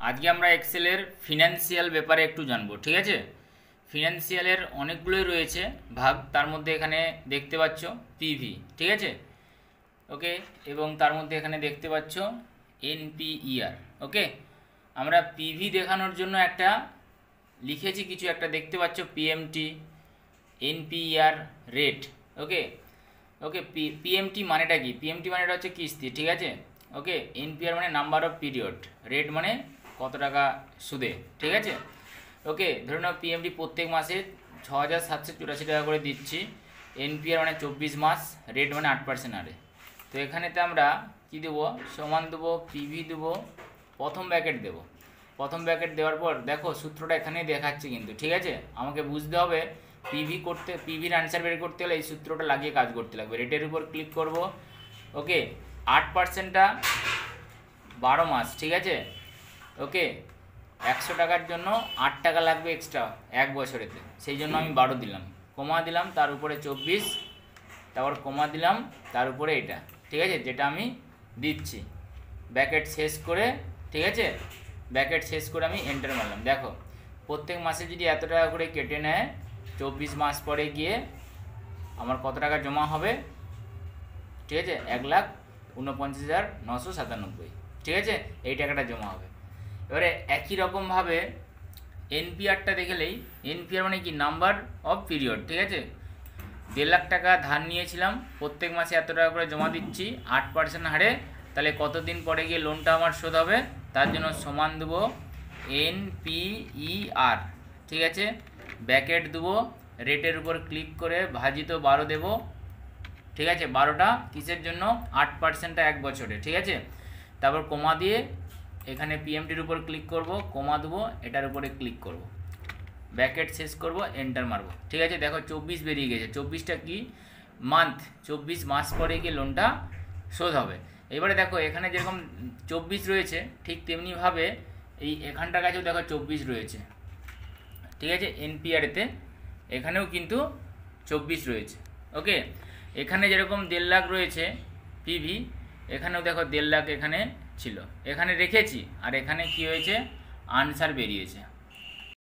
আজকে আমরা এক্সেলের ফিনান্সিয়াল ব্যাপারে একটু জানবো, ঠিক আছে। ফিনান্সিয়ালের অনেকগুলোই রয়েছে ভাগ, তার মধ্যে এখানে দেখতে পাচ্ছ পিভি, ঠিক আছে, ওকে, এবং তার মধ্যে এখানে দেখতে পাচ্ছ এনপিইআর, ওকে। আমরা পিভি দেখানোর জন্য একটা লিখেছি, কিছু একটা দেখতে পাচ্ছ পিএমটি, এনপিইআর রেট, ওকে ওকে। পিএমটি মানেটা কি? পিএমটি মানেটা হচ্ছে কিস্তি, ঠিক আছে, ওকে। এনপিআর মানে নাম্বার অফ পিরিয়ড, রেট মানে কত টাকা সুদে, ঠিক আছে, ওকে। ধরে নাও পিএমটি প্রত্যেক মাসে 6,784 টাকা করে দিচ্ছি, এনপিআর মানে 24 মাস, রেট মানে 8% হারে। তো এখানেতে আমরা কি দেবো? সমান দেবো, পিভি দেবো, প্রথম ব্র্যাকেট দেবো। প্রথম ব্র্যাকেট দেওয়ার পর দেখো সূত্রটা এখানেই দেখাচ্ছে কিন্তু, ঠিক আছে। আমাকে বুঝতে হবে পিভির অ্যান্সার বের করতে হলে এই সূত্রটা লাগিয়ে কাজ করতে লাগবে। রেটের উপর ক্লিক করব, ওকে। 8%টা 12 মাস, ঠিক আছে, ওকে। 100 টাকার জন্য 8 টাকা লাগবে এক্সট্রা এক বছরেতে, সেই জন্য আমি 12 দিলাম, কমা দিলাম, তার উপরে 24, তারপর কমা দিলাম, তার উপরে এটা, ঠিক আছে, যেটা আমি দিচ্ছি। ব্র্যাকেট শেষ করে, ঠিক আছে, ব্র্যাকেট শেষ করে আমি এন্টার মারলাম। দেখো প্রত্যেক মাসে যদি এত টাকা করে কেটে নেয়, 24 মাস পরে গিয়ে আমার কত টাকা জমা হবে? ঠিক আছে, 1,49,997, ঠিক আছে, এই টাকাটা জমা হবে। এবারে একই রকমভাবে এনপিআরটা দেখলেই, এনপিআর মানে কি? নাম্বার অফ পিরিয়ড, ঠিক আছে। 1.5 লাখ টাকা ধার নিয়েছিলাম, প্রত্যেক মাসে এত টাকা করে জমা দিচ্ছি 8% হারে, তাহলে কতদিন পরে গিয়ে লোনটা আমার শোধ হবে? তার জন্য সমান দেবো এনপিইআর, ঠিক আছে, ব্র্যাকেট দেবো, রেটের উপর ক্লিক করে ভাজিত 12 দেবো, ঠিক আছে। 12টা কিসের জন্য? 8%টা এক বছরে, ঠিক আছে। তারপর কমা দিয়ে এখানে পিএমটির উপর ক্লিক করব, কমা দেবো, এটার উপরে ক্লিক করব, ব্র্যাকেট শেষ করব, এন্টার মারবো, ঠিক আছে। দেখো 24 বেরিয়ে গেছে। 24টা কি? মান্থ, 24 মাস পরে গিয়ে লোনটা শোধ হবে। এবারে দেখো এখানে যেরকম 24 রয়েছে, ঠিক তেমনিভাবে এই এখানটার কাছেও দেখো 24 রয়েছে, ঠিক আছে। এনপিআরেতে এখানেও কিন্তু 24 রয়েছে, ওকে। এখানে যেরকম 1.5 লাখ রয়েছে পিভি, এখানেও দেখো 1.5 লাখ এখানে ছিল, এখানে রেখেছি, আর এখানে কি হয়েছে? আনসার বেরিয়েছে।